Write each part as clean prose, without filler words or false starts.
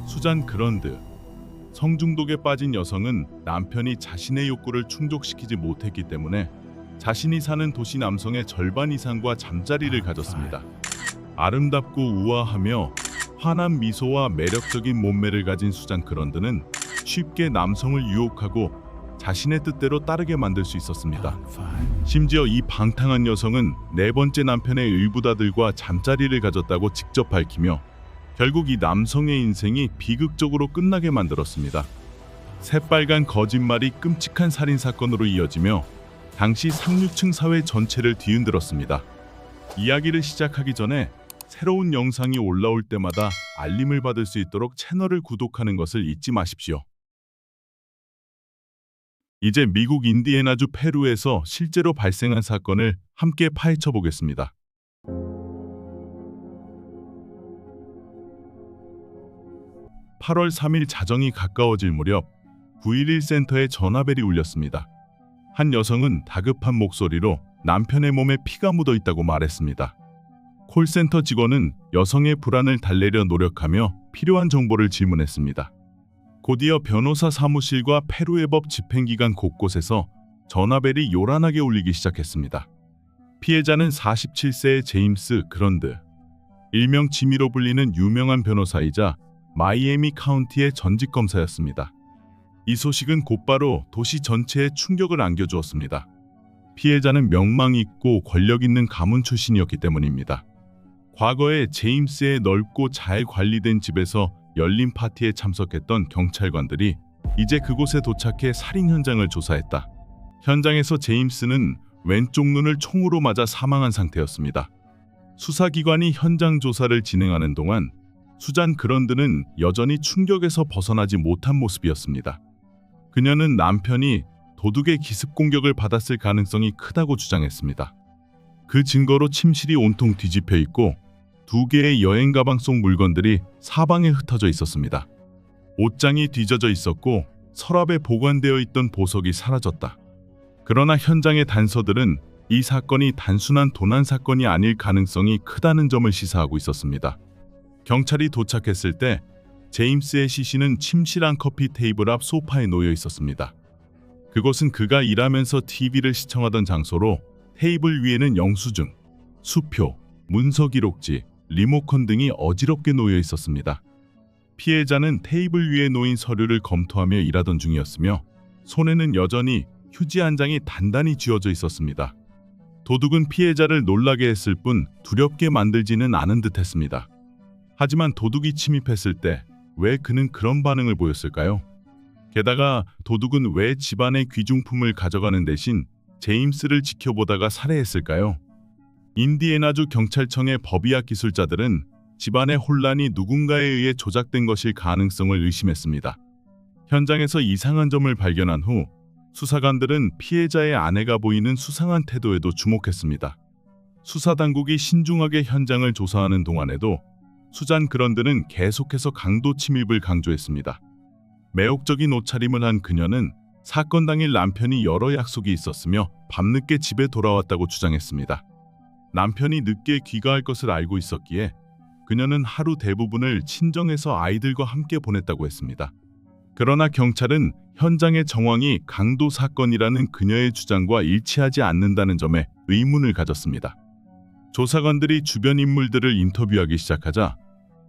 수잔 그런드. 성중독에 빠진 여성은 남편이 자신의 욕구를 충족시키지 못했기 때문에 자신이 사는 도시 남성의 절반 이상과 잠자리를 가졌습니다. 아름답고 우아하며 환한 미소와 매력적인 몸매를 가진 수잔 그런드는 쉽게 남성을 유혹하고 자신의 뜻대로 따르게 만들 수 있었습니다. 심지어 이 방탕한 여성은 네 번째 남편의 의붓아들과 잠자리를 가졌다고 직접 밝히며 결국 이 남성의 인생이 비극적으로 끝나게 만들었습니다. 새빨간 거짓말이 끔찍한 살인 사건으로 이어지며 당시 상류층 사회 전체를 뒤흔들었습니다. 이야기를 시작하기 전에 새로운 영상이 올라올 때마다 알림을 받을 수 있도록 채널을 구독하는 것을 잊지 마십시오. 이제 미국 인디애나주 페루에서 실제로 발생한 사건을 함께 파헤쳐 보겠습니다. 8월 3일 자정이 가까워질 무렵 911 센터에 전화벨이 울렸습니다. 한 여성은 다급한 목소리로 남편의 몸에 피가 묻어 있다고 말했습니다. 콜센터 직원은 여성의 불안을 달래려 노력하며 필요한 정보를 질문했습니다. 곧이어 변호사 사무실과 페루의 법 집행기관 곳곳에서 전화벨이 요란하게 울리기 시작했습니다. 피해자는 47세의 제임스 그런드, 일명 지미로 불리는 유명한 변호사이자 마이애미 카운티의 전직 검사였습니다. 이 소식은 곧바로 도시 전체에 충격을 안겨주었습니다. 피해자는 명망 있고 권력 있는 가문 출신이었기 때문입니다. 과거에 제임스의 넓고 잘 관리된 집에서 열린 파티에 참석했던 경찰관들이 이제 그곳에 도착해 살인 현장을 조사했다. 현장에서 제임스는 왼쪽 눈을 총으로 맞아 사망한 상태였습니다. 수사기관이 현장 조사를 진행하는 동안 수잔 그런드는 여전히 충격에서 벗어나지 못한 모습이었습니다. 그녀는 남편이 도둑의 기습 공격을 받았을 가능성이 크다고 주장했습니다. 그 증거로 침실이 온통 뒤집혀 있고 2개의 여행 가방 속 물건들이 사방에 흩어져 있었습니다. 옷장이 뒤져져 있었고 서랍에 보관되어 있던 보석이 사라졌다. 그러나 현장의 단서들은 이 사건이 단순한 도난 사건이 아닐 가능성이 크다는 점을 시사하고 있었습니다. 경찰이 도착했을 때 제임스의 시신은 침실 안 커피 테이블 앞 소파에 놓여 있었습니다. 그곳은 그가 일하면서 TV를 시청하던 장소로 테이블 위에는 영수증, 수표, 문서 기록지, 리모컨 등이 어지럽게 놓여 있었습니다. 피해자는 테이블 위에 놓인 서류를 검토하며 일하던 중이었으며 손에는 여전히 휴지 한 장이 단단히 쥐어져 있었습니다. 도둑은 피해자를 놀라게 했을 뿐 두렵게 만들지는 않은 듯했습니다. 하지만 도둑이 침입했을 때 왜 그는 그런 반응을 보였을까요? 게다가 도둑은 왜 집안의 귀중품을 가져가는 대신 제임스를 지켜보다가 살해했을까요? 인디애나주 경찰청의 법의학 기술자들은 집안의 혼란이 누군가에 의해 조작된 것일 가능성을 의심했습니다. 현장에서 이상한 점을 발견한 후 수사관들은 피해자의 아내가 보이는 수상한 태도에도 주목했습니다. 수사당국이 신중하게 현장을 조사하는 동안에도 수잔 그런드는 계속해서 강도 침입을 강조했습니다. 매혹적인 옷차림을 한 그녀는 사건 당일 남편이 여러 약속이 있었으며 밤늦게 집에 돌아왔다고 주장했습니다. 남편이 늦게 귀가할 것을 알고 있었기에 그녀는 하루 대부분을 친정에서 아이들과 함께 보냈다고 했습니다. 그러나 경찰은 현장의 정황이 강도 사건이라는 그녀의 주장과 일치하지 않는다는 점에 의문을 가졌습니다. 조사관들이 주변 인물들을 인터뷰하기 시작하자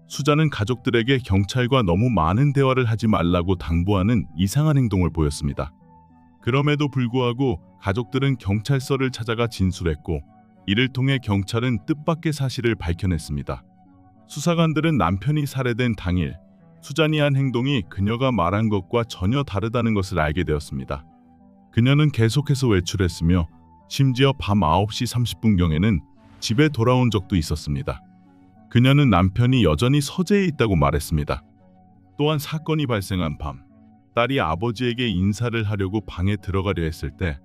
수잔은 가족들에게 경찰과 너무 많은 대화를 하지 말라고 당부하는 이상한 행동을 보였습니다. 그럼에도 불구하고 가족들은 경찰서를 찾아가 진술했고 이를 통해 경찰은 뜻밖의 사실을 밝혀냈습니다. 수사관들은 남편이 살해된 당일 수잔이 한 행동이 그녀가 말한 것과 전혀 다르다는 것을 알게 되었습니다. 그녀는 계속해서 외출했으며 심지어 밤 9시 30분경에는 집에 돌아온 적도 있었습니다. 그녀는 남편이 여전히 서재에 있다고 말했습니다. 또한 사건이 발생한 밤, 딸이 아버지에게 인사를 하려고 방에 들어가려 했을 때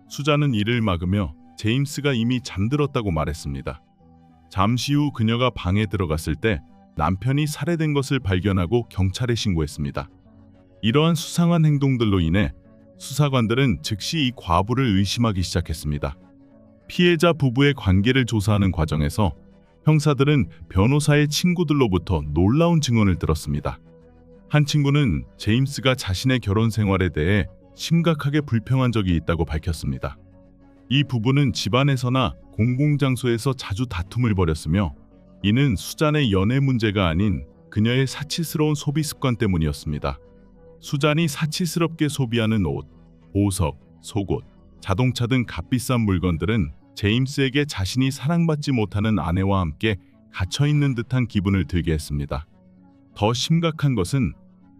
수잔은 이를 막으며 제임스가 이미 잠들었다고 말했습니다. 잠시 후 그녀가 방에 들어갔을 때 남편이 살해된 것을 발견하고 경찰에 신고했습니다. 이러한 수상한 행동들로 인해 수사관들은 즉시 이 과부를 의심하기 시작했습니다. 피해자 부부의 관계를 조사하는 과정에서 형사들은 변호사의 친구들로부터 놀라운 증언을 들었습니다. 한 친구는 제임스가 자신의 결혼 생활에 대해 심각하게 불평한 적이 있다고 밝혔습니다. 이 부부는 집안에서나 공공장소에서 자주 다툼을 벌였으며 이는 수잔의 연애 문제가 아닌 그녀의 사치스러운 소비 습관 때문이었습니다. 수잔이 사치스럽게 소비하는 옷, 보석, 속옷, 자동차 등 값비싼 물건들은 제임스에게 자신이 사랑받지 못하는 아내와 함께 갇혀있는 듯한 기분을 들게 했습니다. 더 심각한 것은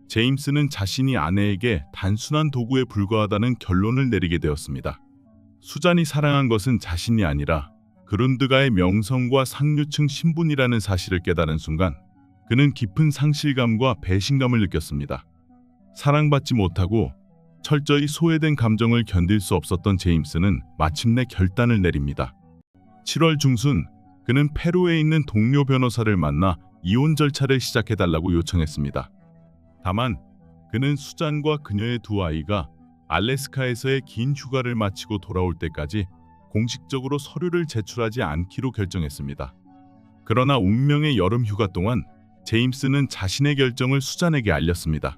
제임스는 자신이 아내에게 단순한 도구에 불과하다는 결론을 내리게 되었습니다. 수잔이 사랑한 것은 자신이 아니라 그룬드가의 명성과 상류층 신분이라는 사실을 깨달은 순간 그는 깊은 상실감과 배신감을 느꼈습니다. 사랑받지 못하고 철저히 소외된 감정을 견딜 수 없었던 제임스는 마침내 결단을 내립니다. 7월 중순 그는 페루에 있는 동료 변호사를 만나 이혼 절차를 시작해달라고 요청했습니다. 다만 그는 수잔과 그녀의 두 아이가 알래스카에서의 긴 휴가를 마치고 돌아올 때까지 공식적으로 서류를 제출하지 않기로 결정했습니다. 그러나 운명의 여름 휴가 동안 제임스는 자신의 결정을 수잔에게 알렸습니다.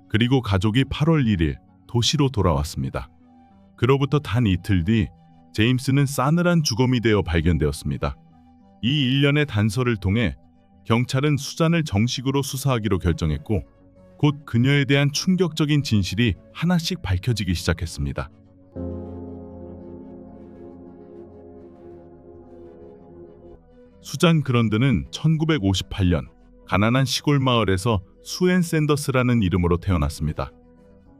그리고 가족이 8월 1일 도시로 돌아왔습니다. 그로부터 단 이틀 뒤 제임스는 싸늘한 주검이 되어 발견되었습니다. 이 일련의 단서를 통해 경찰은 수잔을 정식으로 수사하기로 결정했고 곧 그녀에 대한 충격적인 진실이 하나씩 밝혀지기 시작했습니다. 수잔 그런드는 1958년 가난한 시골 마을에서 수앤 샌더스라는 이름으로 태어났습니다.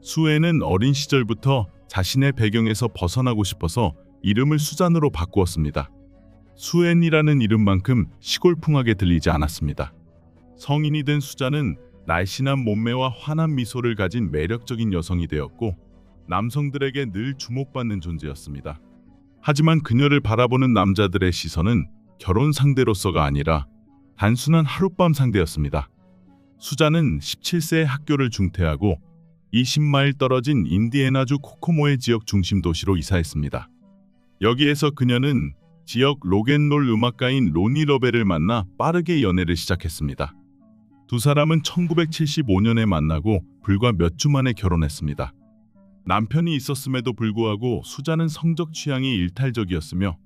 수앤은 어린 시절부터 자신의 배경에서 벗어나고 싶어서 이름을 수잔으로 바꾸었습니다. 수앤이라는 이름만큼 시골풍하게 들리지 않았습니다. 성인이 된 수잔은 날씬한 몸매와 환한 미소를 가진 매력적인 여성이 되었고 남성들에게 늘 주목받는 존재였습니다. 하지만 그녀를 바라보는 남자들의 시선은 결혼 상대로서가 아니라 단순한 하룻밤 상대였습니다. 수잔은 17세에 학교를 중퇴하고 20마일 떨어진 인디애나주 코코모의 지역 중심 도시로 이사했습니다. 여기에서 그녀는 지역 록앤롤 음악가인 로니 러벨을 만나 빠르게 연애를 시작했습니다. 두 사람은 1975년에 만나고 불과 몇 주 만에 결혼했습니다. 남편이 있었음에도 불구하고 수잔은 성적 취향이 일탈적이었으며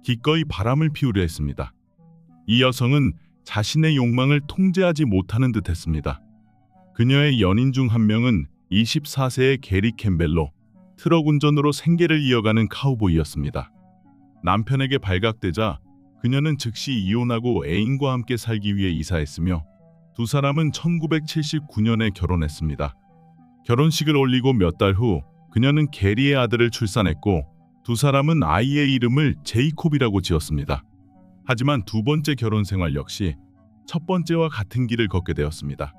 기꺼이 바람을 피우려 했습니다. 이 여성은 자신의 욕망을 통제하지 못하는 듯했습니다. 그녀의 연인 중 한 명은 24세의 게리 캠벨로 트럭 운전으로 생계를 이어가는 카우보이였습니다. 남편에게 발각되자 그녀는 즉시 이혼하고 애인과 함께 살기 위해 이사했으며 두 사람은 1979년에 결혼했습니다. 결혼식을 올리고 몇 달 후 그녀는 게리의 아들을 출산했고 두 사람은 아이의 이름을 제이콥이라고 지었습니다. 하지만 두 번째 결혼 생활 역시 첫 번째와 같은 길을 걷게 되었습니다.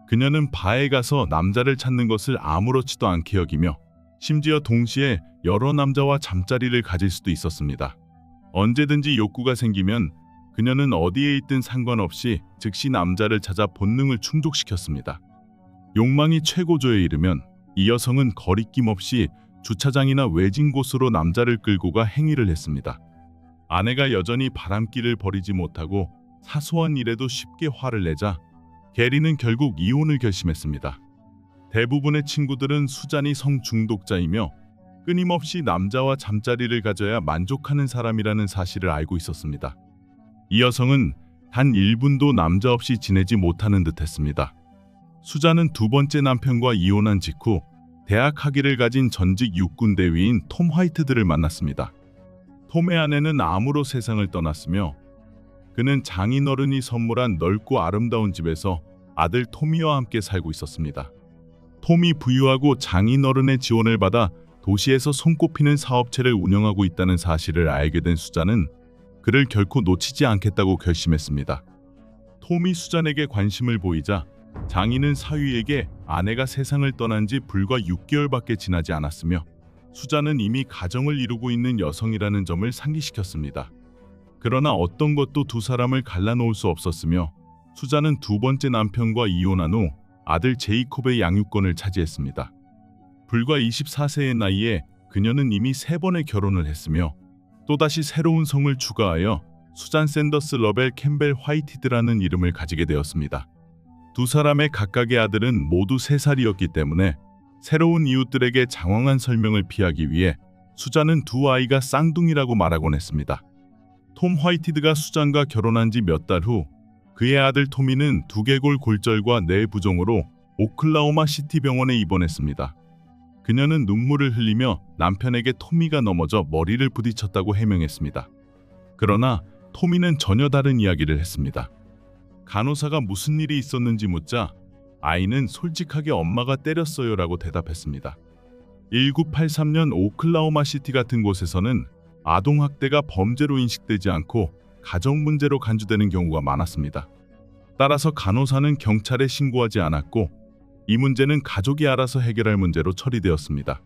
그녀는 바에 가서 남자를 찾는 것을 아무렇지도 않게 여기며 심지어 동시에 여러 남자와 잠자리를 가질 수도 있었습니다. 언제든지 욕구가 생기면 그녀는 어디에 있든 상관없이 즉시 남자를 찾아 본능을 충족시켰습니다. 욕망이 최고조에 이르면 이 여성은 거리낌 없이 주차장이나 외진 곳으로 남자를 끌고 가 행위를 했습니다. 아내가 여전히 바람길을 버리지 못하고 사소한 일에도 쉽게 화를 내자 게리는 결국 이혼을 결심했습니다. 대부분의 친구들은 수잔이 성중독자이며 끊임없이 남자와 잠자리를 가져야 만족하는 사람이라는 사실을 알고 있었습니다. 이 여성은 단 1분도 남자 없이 지내지 못하는 듯했습니다. 수잔은 두 번째 남편과 이혼한 직후 대학 학위를 가진 전직 육군 대위인 톰 화이트들을 만났습니다. 톰의 아내는 암으로 세상을 떠났으며 그는 장인어른이 선물한 넓고 아름다운 집에서 아들 토미와 함께 살고 있었습니다. 톰이 부유하고 장인어른의 지원을 받아 도시에서 손꼽히는 사업체를 운영하고 있다는 사실을 알게 된 수잔은 그를 결코 놓치지 않겠다고 결심했습니다. 톰이 수잔에게 관심을 보이자 장인은 사위에게 아내가 세상을 떠난 지 불과 6개월밖에 지나지 않았으며 수잔은 이미 가정을 이루고 있는 여성이라는 점을 상기시켰습니다. 그러나 어떤 것도 두 사람을 갈라놓을 수 없었으며 수잔은 두 번째 남편과 이혼한 후 아들 제이콥의 양육권을 차지했습니다. 불과 24세의 나이에 그녀는 이미 3번의 결혼을 했으며 또다시 새로운 성을 추가하여 수잔 샌더스 러벨 캠벨 화이티드라는 이름을 가지게 되었습니다. 두 사람의 각각의 아들은 모두 3살이었기 때문에 새로운 이웃들에게 장황한 설명을 피하기 위해 수잔은 두 아이가 쌍둥이라고 말하곤 했습니다. 톰 화이티드가 수잔과 결혼한 지 몇 달 후 그의 아들 토미는 두개골 골절과 뇌 부종으로 오클라호마 시티 병원에 입원했습니다. 그녀는 눈물을 흘리며 남편에게 토미가 넘어져 머리를 부딪혔다고 해명했습니다. 그러나 토미는 전혀 다른 이야기를 했습니다. 간호사가 무슨 일이 있었는지 묻자 아이는 솔직하게 엄마가 때렸어요라고 대답했습니다. 1983년 오클라호마 시티 같은 곳에서는 아동학대가 범죄로 인식되지 않고 가정 문제로 간주되는 경우가 많았습니다. 따라서 간호사는 경찰에 신고하지 않았고 이 문제는 가족이 알아서 해결할 문제로 처리되었습니다.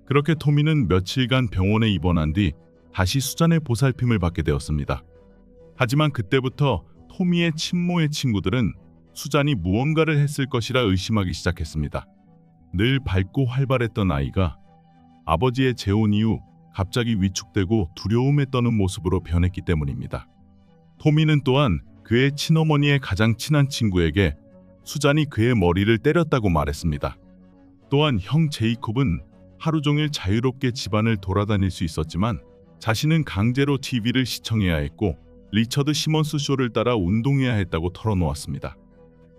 그렇게 토미는 며칠간 병원에 입원한 뒤 다시 수잔의 보살핌을 받게 되었습니다. 하지만 그때부터 토미의 친모의 친구들은 수잔이 무언가를 했을 것이라 의심하기 시작했습니다. 늘 밝고 활발했던 아이가 아버지의 재혼 이후 갑자기 위축되고 두려움에 떠는 모습으로 변했기 때문입니다. 토미는 또한 그의 친어머니의 가장 친한 친구에게 수잔이 그의 머리를 때렸다고 말했습니다. 또한 형 제이콥은 하루 종일 자유롭게 집안을 돌아다닐 수 있었지만 자신은 강제로 TV를 시청해야 했고 리처드 시먼스 쇼를 따라 운동해야 했다고 털어놓았습니다.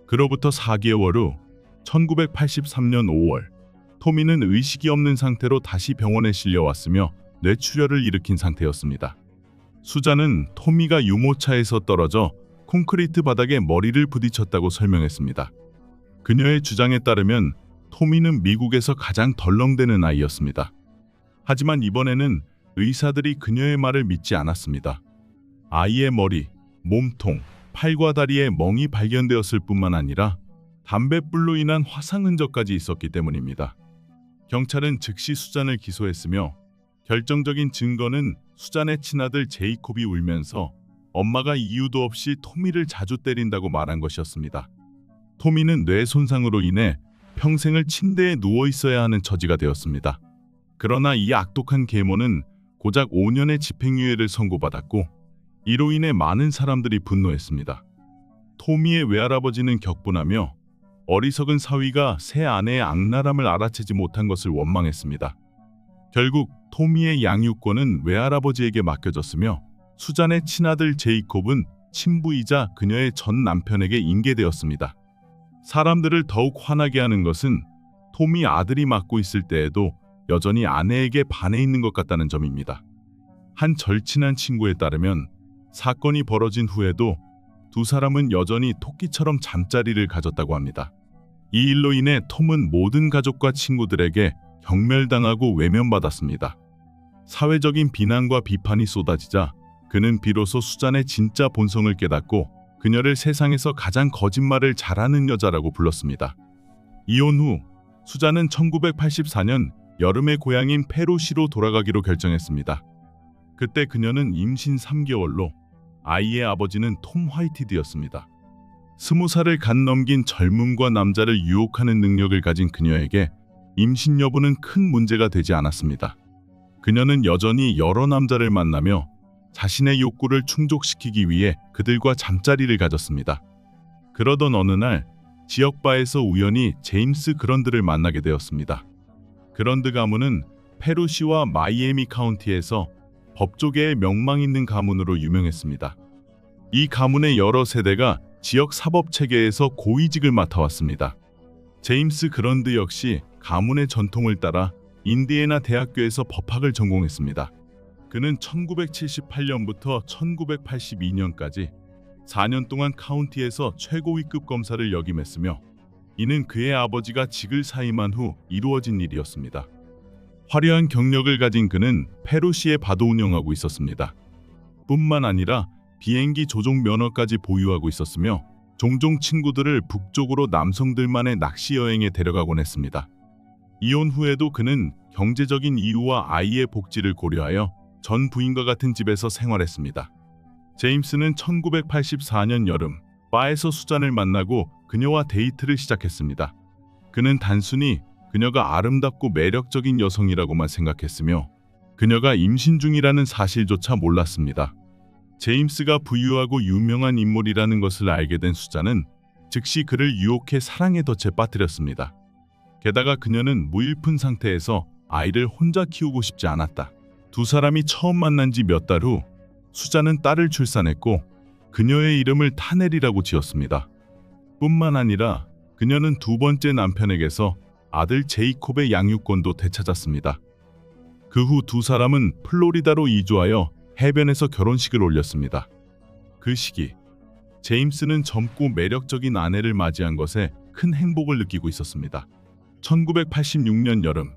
그로부터 4개월 후 1983년 5월 토미는 의식이 없는 상태로 다시 병원에 실려왔으며 뇌출혈을 일으킨 상태였습니다. 수잔은 토미가 유모차에서 떨어져 콘크리트 바닥에 머리를 부딪혔다고 설명했습니다. 그녀의 주장에 따르면 토미는 미국에서 가장 덜렁대는 아이였습니다. 하지만 이번에는 의사들이 그녀의 말을 믿지 않았습니다. 아이의 머리, 몸통, 팔과 다리에 멍이 발견되었을 뿐만 아니라 담뱃불로 인한 화상 흔적까지 있었기 때문입니다. 경찰은 즉시 수잔을 기소했으며 결정적인 증거는 수잔의 친아들 제이콥이 울면서 엄마가 이유도 없이 토미를 자주 때린다고 말한 것이었습니다. 토미는 뇌 손상으로 인해 평생을 침대에 누워 있어야 하는 처지가 되었습니다. 그러나 이 악독한 계모는 고작 5년의 집행유예를 선고받았고 이로 인해 많은 사람들이 분노했습니다. 토미의 외할아버지는 격분하며 어리석은 사위가 새 아내의 악랄함을 알아채지 못한 것을 원망했습니다. 결국 토미의 양육권은 외할아버지에게 맡겨졌으며 수잔의 친아들 제이콥은 친부이자 그녀의 전 남편에게 인계되었습니다. 사람들을 더욱 화나게 하는 것은 톰이 아들이 맡고 있을 때에도 여전히 아내에게 반해 있는 것 같다는 점입니다. 한 절친한 친구에 따르면 사건이 벌어진 후에도 두 사람은 여전히 토끼처럼 잠자리를 가졌다고 합니다. 이 일로 인해 톰은 모든 가족과 친구들에게 경멸당하고 외면받았습니다. 사회적인 비난과 비판이 쏟아지자 그는 비로소 수잔의 진짜 본성을 깨닫고 그녀를 세상에서 가장 거짓말을 잘하는 여자라고 불렀습니다. 이혼 후 수잔은 1984년 여름의 고향인 페루시로 돌아가기로 결정했습니다. 그때 그녀는 임신 3개월로 아이의 아버지는 톰 화이티드였습니다. 20살을 간 넘긴 젊음과 남자를 유혹하는 능력을 가진 그녀에게 임신 여부는 큰 문제가 되지 않았습니다. 그녀는 여전히 여러 남자를 만나며 자신의 욕구를 충족시키기 위해 그들과 잠자리를 가졌습니다. 그러던 어느 날 지역 바에서 우연히 제임스 그런드를 만나게 되었습니다. 그런드 가문은 페루시와 마이애미 카운티에서 법조계의 명망 있는 가문으로 유명했습니다. 이 가문의 여러 세대가 지역 사법 체계에서 고위직을 맡아왔습니다. 제임스 그런드 역시 가문의 전통을 따라 인디애나 대학교에서 법학을 전공했습니다. 그는 1978년부터 1982년까지 4년 동안 카운티에서 최고위급 검사를 역임했으며 이는 그의 아버지가 직을 사임한 후 이루어진 일이었습니다. 화려한 경력을 가진 그는 페루시에 바도 운영하고 있었습니다. 뿐만 아니라 비행기 조종 면허까지 보유하고 있었으며 종종 친구들을 북쪽으로 남성들만의 낚시 여행에 데려가곤 했습니다. 이혼 후에도 그는 경제적인 이유와 아이의 복지를 고려하여 전 부인과 같은 집에서 생활했습니다. 제임스는 1984년 여름 바에서 수잔을 만나고 그녀와 데이트를 시작했습니다. 그는 단순히 그녀가 아름답고 매력적인 여성이라고만 생각했으며 그녀가 임신 중이라는 사실조차 몰랐습니다. 제임스가 부유하고 유명한 인물이라는 것을 알게 된 수잔은 즉시 그를 유혹해 사랑의 덫에 빠뜨렸습니다. 게다가 그녀는 무일푼 상태에서 아이를 혼자 키우고 싶지 않았다. 두 사람이 처음 만난 지 몇 달 후 수잔은 딸을 출산했고 그녀의 이름을 타넬이라고 지었습니다. 뿐만 아니라 그녀는 두 번째 남편에게서 아들 제이콥의 양육권도 되찾았습니다. 그 후 두 사람은 플로리다로 이주하여 해변에서 결혼식을 올렸습니다. 그 시기 제임스는 젊고 매력적인 아내를 맞이한 것에 큰 행복을 느끼고 있었습니다. 1986년 여름,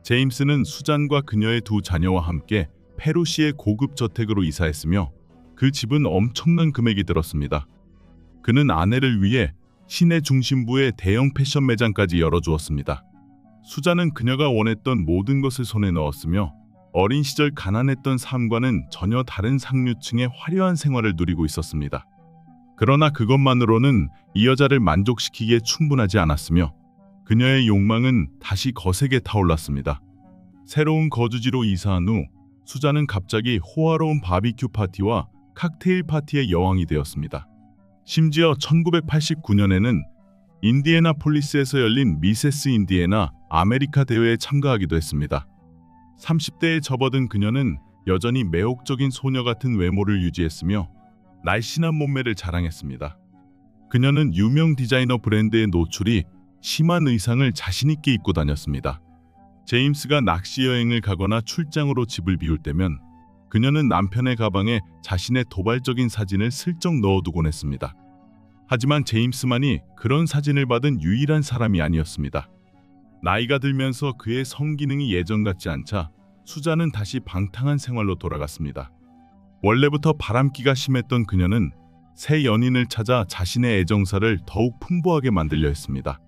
제임스는 수잔과 그녀의 두 자녀와 함께 페루시의 고급 저택으로 이사했으며 그 집은 엄청난 금액이 들었습니다. 그는 아내를 위해 시내 중심부의 대형 패션 매장까지 열어주었습니다. 수잔은 그녀가 원했던 모든 것을 손에 넣었으며 어린 시절 가난했던 삶과는 전혀 다른 상류층의 화려한 생활을 누리고 있었습니다. 그러나 그것만으로는 이 여자를 만족시키기에 충분하지 않았으며 그녀의 욕망은 다시 거세게 타올랐습니다. 새로운 거주지로 이사한 후 수잔은 갑자기 호화로운 바비큐 파티와 칵테일 파티의 여왕이 되었습니다. 심지어 1989년에는 인디애나폴리스에서 열린 미세스 인디애나 아메리카 대회에 참가하기도 했습니다. 30대에 접어든 그녀는 여전히 매혹적인 소녀 같은 외모를 유지했으며 날씬한 몸매를 자랑했습니다. 그녀는 유명 디자이너 브랜드의 노출이 심한 의상을 자신있게 입고 다녔습니다. 제임스가 낚시 여행을 가거나 출장으로 집을 비울 때면 그녀는 남편의 가방에 자신의 도발적인 사진을 슬쩍 넣어두곤 했습니다. 하지만 제임스만이 그런 사진을 받은 유일한 사람이 아니었습니다. 나이가 들면서 그의 성기능이 예전 같지 않자 수잔은 다시 방탕한 생활로 돌아갔습니다. 원래부터 바람기가 심했던 그녀는 새 연인을 찾아 자신의 애정사를 더욱 풍부하게 만들려 했습니다.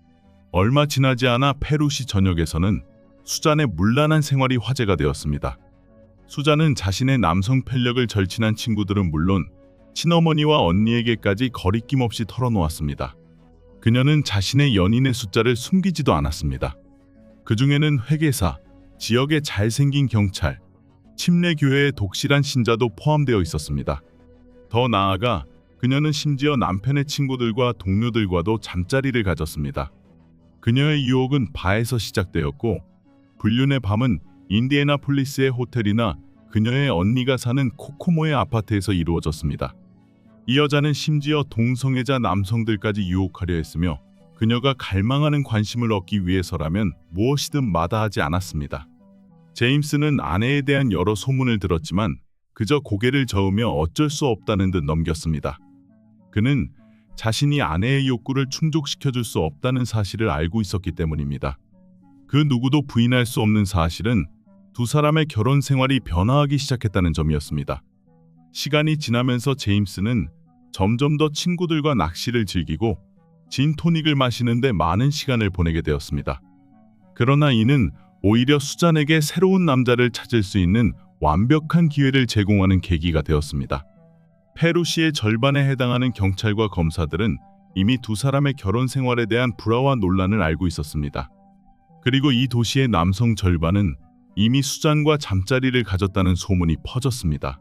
얼마 지나지 않아 페루시 전역에서는 수잔의 문란한 생활이 화제가 되었습니다. 수잔은 자신의 남성 편력을 절친한 친구들은 물론 친어머니와 언니에게까지 거리낌 없이 털어놓았습니다. 그녀는 자신의 연인의 숫자를 숨기지도 않았습니다. 그 중에는 회계사, 지역의 잘생긴 경찰, 침례교회의 독실한 신자도 포함되어 있었습니다. 더 나아가 그녀는 심지어 남편의 친구들과 동료들과도 잠자리를 가졌습니다. 그녀의 유혹은 바에서 시작되었고 불륜의 밤은 인디애나폴리스의 호텔이나 그녀의 언니가 사는 코코모의 아파트에서 이루어졌습니다. 이 여자는 심지어 동성애자 남성들까지 유혹하려 했으며 그녀가 갈망하는 관심을 얻기 위해서라면 무엇이든 마다하지 않았습니다. 제임스는 아내에 대한 여러 소문을 들었지만 그저 고개를 저으며 어쩔 수 없다는 듯 넘겼습니다. 그는 자신이 아내의 욕구를 충족시켜줄 수 없다는 사실을 알고 있었기 때문입니다. 그 누구도 부인할 수 없는 사실은 두 사람의 결혼 생활이 변화하기 시작했다는 점이었습니다. 시간이 지나면서 제임스는 점점 더 친구들과 낚시를 즐기고 진토닉을 마시는데 많은 시간을 보내게 되었습니다. 그러나 이는 오히려 수잔에게 새로운 남자를 찾을 수 있는 완벽한 기회를 제공하는 계기가 되었습니다. 페루시의 절반에 해당하는 경찰과 검사들은 이미 두 사람의 결혼 생활에 대한 불화와 논란을 알고 있었습니다. 그리고 이 도시의 남성 절반은 이미 수잔과 잠자리를 가졌다는 소문이 퍼졌습니다.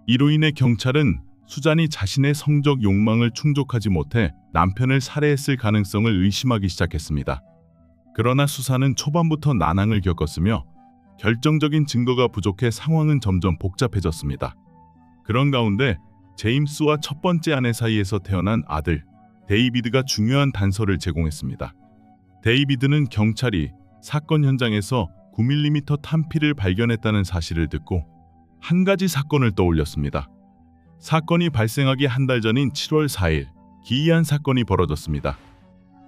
이로 인해 경찰은 수잔이 자신의 성적 욕망을 충족하지 못해 남편을 살해했을 가능성을 의심하기 시작했습니다. 그러나 수사는 초반부터 난항을 겪었으며 결정적인 증거가 부족해 상황은 점점 복잡해졌습니다. 그런 가운데 제임스와 첫 번째 아내 사이에서 태어난 아들 데이비드가 중요한 단서를 제공했습니다. 데이비드는 경찰이 사건 현장에서 9mm 탄피를 발견했다는 사실을 듣고 한 가지 사건을 떠올렸습니다. 사건이 발생하기 한 달 전인 7월 4일 기이한 사건이 벌어졌습니다.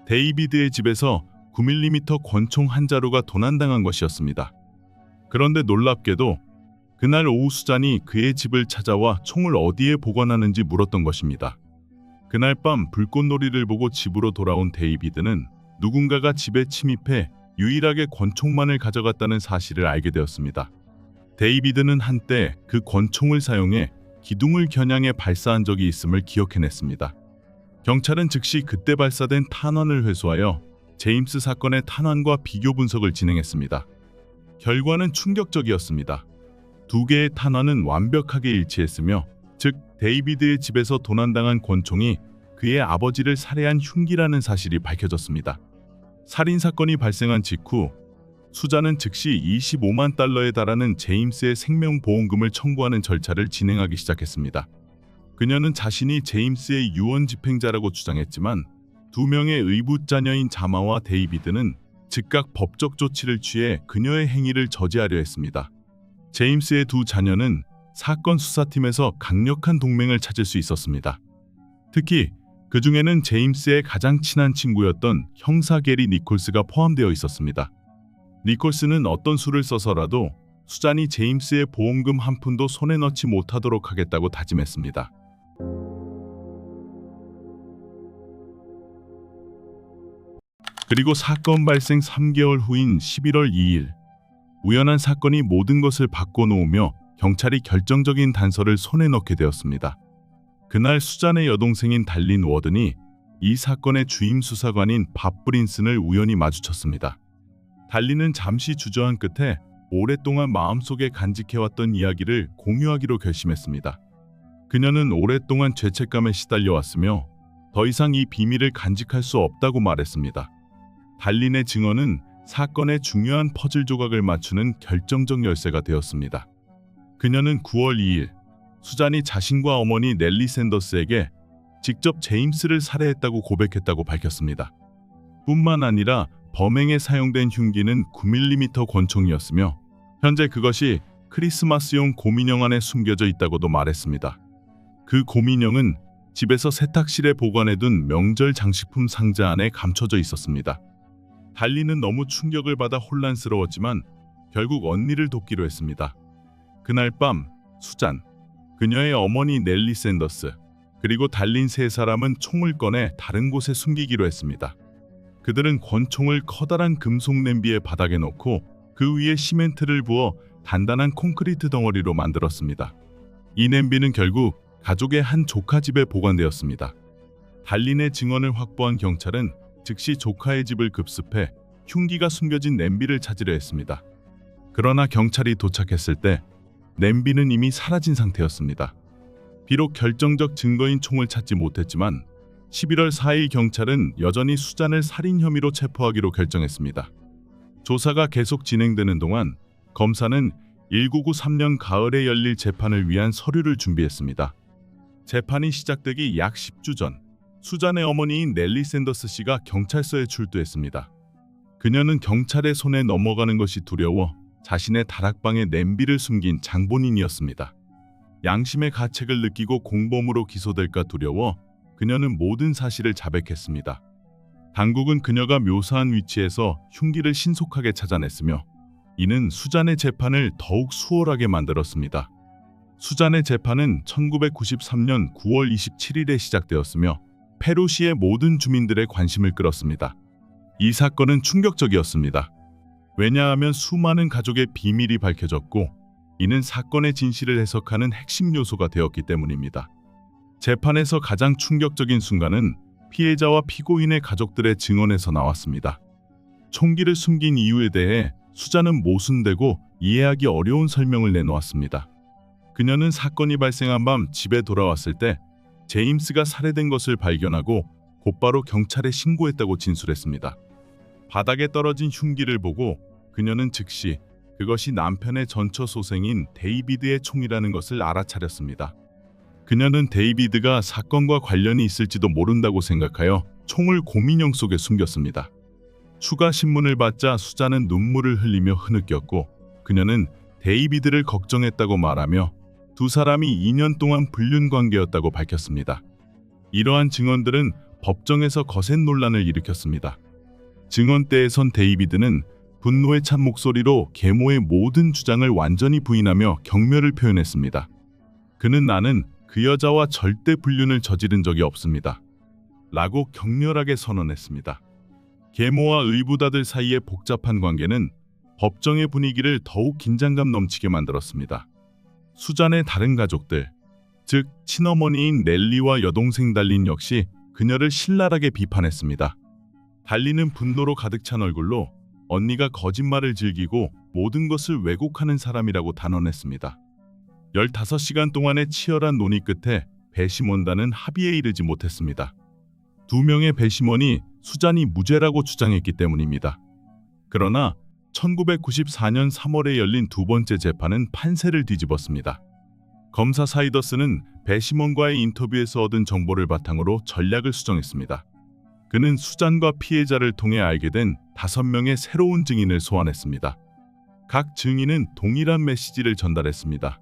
데이비드의 집에서 9mm 권총 한 자루가 도난당한 것이었습니다. 그런데 놀랍게도 그날 오후 수잔이 그의 집을 찾아와 총을 어디에 보관하는지 물었던 것입니다. 그날 밤 불꽃놀이를 보고 집으로 돌아온 데이비드는 누군가가 집에 침입해 유일하게 권총만을 가져갔다는 사실을 알게 되었습니다. 데이비드는 한때 그 권총을 사용해 기둥을 겨냥해 발사한 적이 있음을 기억해냈습니다. 경찰은 즉시 그때 발사된 탄환을 회수하여 제임스 사건의 탄환과 비교 분석을 진행했습니다. 결과는 충격적이었습니다. 두 개의 탄환은 완벽하게 일치했으며, 즉 데이비드의 집에서 도난당한 권총이 그의 아버지를 살해한 흉기라는 사실이 밝혀졌습니다. 살인 사건이 발생한 직후 수잔은 즉시 25만 달러에 달하는 제임스의 생명보험금을 청구하는 절차를 진행하기 시작했습니다. 그녀는 자신이 제임스의 유언 집행자라고 주장했지만 두 명의 의붓자녀인 자마와 데이비드는 즉각 법적 조치를 취해 그녀의 행위를 저지하려 했습니다. 제임스의 두 자녀는 사건 수사팀에서 강력한 동맹을 찾을 수 있었습니다. 특히 그 중에는 제임스의 가장 친한 친구였던 형사 게리 니콜스가 포함되어 있었습니다. 니콜스는 어떤 수를 써서라도 수잔이 제임스의 보험금 한 푼도 손에 넣지 못하도록 하겠다고 다짐했습니다. 그리고 사건 발생 3개월 후인 11월 2일, 우연한 사건이 모든 것을 바꿔놓으며 경찰이 결정적인 단서를 손에 넣게 되었습니다. 그날 수잔의 여동생인 달린 워든이 이 사건의 주임 수사관인 밥 브린슨을 우연히 마주쳤습니다. 달린은 잠시 주저한 끝에 오랫동안 마음속에 간직해왔던 이야기를 공유하기로 결심했습니다. 그녀는 오랫동안 죄책감에 시달려왔으며 더 이상 이 비밀을 간직할 수 없다고 말했습니다. 달린의 증언은 사건의 중요한 퍼즐 조각을 맞추는 결정적 열쇠가 되었습니다. 그녀는 9월 2일 수잔이 자신과 어머니 넬리 샌더스에게 직접 제임스를 살해했다고 고백했다고 밝혔습니다. 뿐만 아니라 범행에 사용된 흉기는 9mm 권총이었으며 현재 그것이 크리스마스용 곰인형 안에 숨겨져 있다고도 말했습니다. 그 곰인형은 집에서 세탁실에 보관해둔 명절 장식품 상자 안에 감춰져 있었습니다. 달리는 너무 충격을 받아 혼란스러웠지만 결국 언니를 돕기로 했습니다. 그날 밤 수잔, 그녀의 어머니 넬리 샌더스, 그리고 달린 세 사람은 총을 꺼내 다른 곳에 숨기기로 했습니다. 그들은 권총을 커다란 금속 냄비의 바닥에 놓고 그 위에 시멘트를 부어 단단한 콘크리트 덩어리로 만들었습니다. 이 냄비는 결국 가족의 한 조카 집에 보관되었습니다. 달린의 증언을 확보한 경찰은 즉시 조카의 집을 급습해 흉기가 숨겨진 냄비를 찾으려 했습니다. 그러나 경찰이 도착했을 때 냄비는 이미 사라진 상태였습니다. 비록 결정적 증거인 총을 찾지 못했지만 11월 4일 경찰은 여전히 수잔을 살인 혐의로 체포하기로 결정했습니다. 조사가 계속 진행되는 동안 검사는 1993년 가을에 열릴 재판을 위한 서류를 준비했습니다. 재판이 시작되기 약 10주 전 수잔의 어머니인 넬리 샌더스 씨가 경찰서에 출두했습니다. 그녀는 경찰의 손에 넘어가는 것이 두려워 자신의 다락방에 냄비를 숨긴 장본인이었습니다. 양심의 가책을 느끼고 공범으로 기소될까 두려워 그녀는 모든 사실을 자백했습니다. 당국은 그녀가 묘사한 위치에서 흉기를 신속하게 찾아냈으며 이는 수잔의 재판을 더욱 수월하게 만들었습니다. 수잔의 재판은 1993년 9월 27일에 시작되었으며 페루시의 모든 주민들의 관심을 끌었습니다. 이 사건은 충격적이었습니다. 왜냐하면 수많은 가족의 비밀이 밝혀졌고 이는 사건의 진실을 해석하는 핵심 요소가 되었기 때문입니다. 재판에서 가장 충격적인 순간은 피해자와 피고인의 가족들의 증언에서 나왔습니다. 총기를 숨긴 이유에 대해 수잔은 모순되고 이해하기 어려운 설명을 내놓았습니다. 그녀는 사건이 발생한 밤 집에 돌아왔을 때 제임스가 살해된 것을 발견하고 곧바로 경찰에 신고했다고 진술했습니다. 바닥에 떨어진 흉기를 보고 그녀는 즉시 그것이 남편의 전처 소생인 데이비드의 총이라는 것을 알아차렸습니다. 그녀는 데이비드가 사건과 관련이 있을지도 모른다고 생각하여 총을 곰인형 속에 숨겼습니다. 추가 신문을 받자 수잔은 눈물을 흘리며 흐느꼈고 그녀는 데이비드를 걱정했다고 말하며 두 사람이 2년 동안 불륜 관계였다고 밝혔습니다. 이러한 증언들은 법정에서 거센 논란을 일으켰습니다. 증언대에 선 데이비드는 분노에 찬 목소리로 계모의 모든 주장을 완전히 부인하며 경멸을 표현했습니다. 그는 나는 그 여자와 절대 불륜을 저지른 적이 없습니다. 라고 격렬하게 선언했습니다. 계모와 의붓아들 사이의 복잡한 관계는 법정의 분위기를 더욱 긴장감 넘치게 만들었습니다. 수잔의 다른 가족들, 즉 친어머니인 넬리와 여동생 달린 역시 그녀를 신랄하게 비판했습니다. 달리는 분노로 가득 찬 얼굴로 언니가 거짓말을 즐기고 모든 것을 왜곡하는 사람이라고 단언했습니다. 15시간 동안의 치열한 논의 끝에 배심원단은 합의에 이르지 못했습니다. 두 명의 배심원이 수잔이 무죄라고 주장했기 때문입니다. 그러나 1994년 3월에 열린 두 번째 재판은 판세를 뒤집었습니다. 검사 사이더스는 배심원과의 인터뷰에서 얻은 정보를 바탕으로 전략을 수정했습니다. 그는 수잔과 피해자를 통해 알게 된 5명의 새로운 증인을 소환했습니다. 각 증인은 동일한 메시지를 전달했습니다.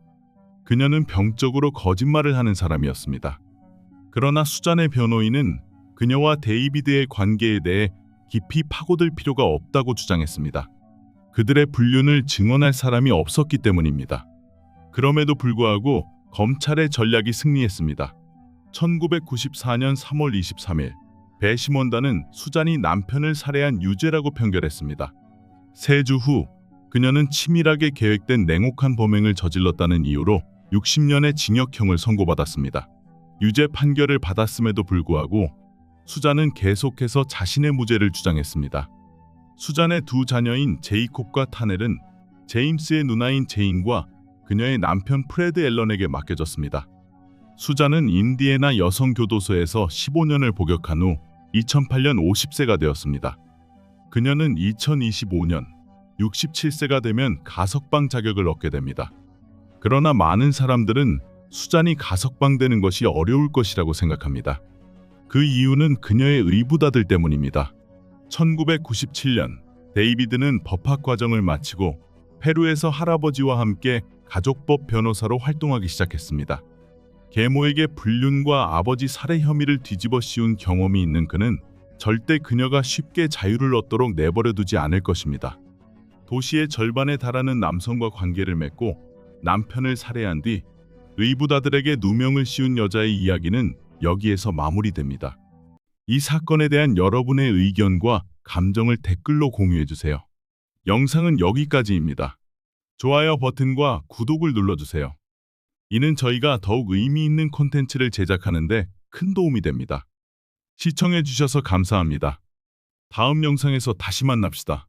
그녀는 병적으로 거짓말을 하는 사람이었습니다. 그러나 수잔의 변호인은 그녀와 데이비드의 관계에 대해 깊이 파고들 필요가 없다고 주장했습니다. 그들의 불륜을 증언할 사람이 없었기 때문입니다. 그럼에도 불구하고 검찰의 전략이 승리했습니다. 1994년 3월 23일 배심원단은 수잔이 남편을 살해한 유죄라고 판결했습니다. 3주 후 그녀는 치밀하게 계획된 냉혹한 범행을 저질렀다는 이유로 60년의 징역형을 선고받았습니다. 유죄 판결을 받았음에도 불구하고 수잔은 계속해서 자신의 무죄를 주장했습니다. 수잔의 두 자녀인 제이콥과 타넬은 제임스의 누나인 제인과 그녀의 남편 프레드 앨런에게 맡겨졌습니다. 수잔은 인디애나 여성교도소에서 15년을 복역한 후 2008년 50세가 되었습니다. 그녀는 2025년 67세가 되면 가석방 자격을 얻게 됩니다. 그러나 많은 사람들은 수잔이 가석방되는 것이 어려울 것이라고 생각합니다. 그 이유는 그녀의 의붓아들 때문입니다. 1997년 데이비드는 법학 과정을 마치고 페루에서 할아버지와 함께 가족법 변호사로 활동하기 시작했습니다. 계모에게 불륜과 아버지 살해 혐의를 뒤집어 씌운 경험이 있는 그는 절대 그녀가 쉽게 자유를 얻도록 내버려두지 않을 것입니다. 도시의 절반에 달하는 남성과 관계를 맺고 남편을 살해한 뒤 의붓아들에게 누명을 씌운 여자의 이야기는 여기에서 마무리됩니다. 이 사건에 대한 여러분의 의견과 감정을 댓글로 공유해주세요. 영상은 여기까지입니다. 좋아요 버튼과 구독을 눌러주세요. 이는 저희가 더욱 의미 있는 콘텐츠를 제작하는 데 큰 도움이 됩니다. 시청해주셔서 감사합니다. 다음 영상에서 다시 만납시다.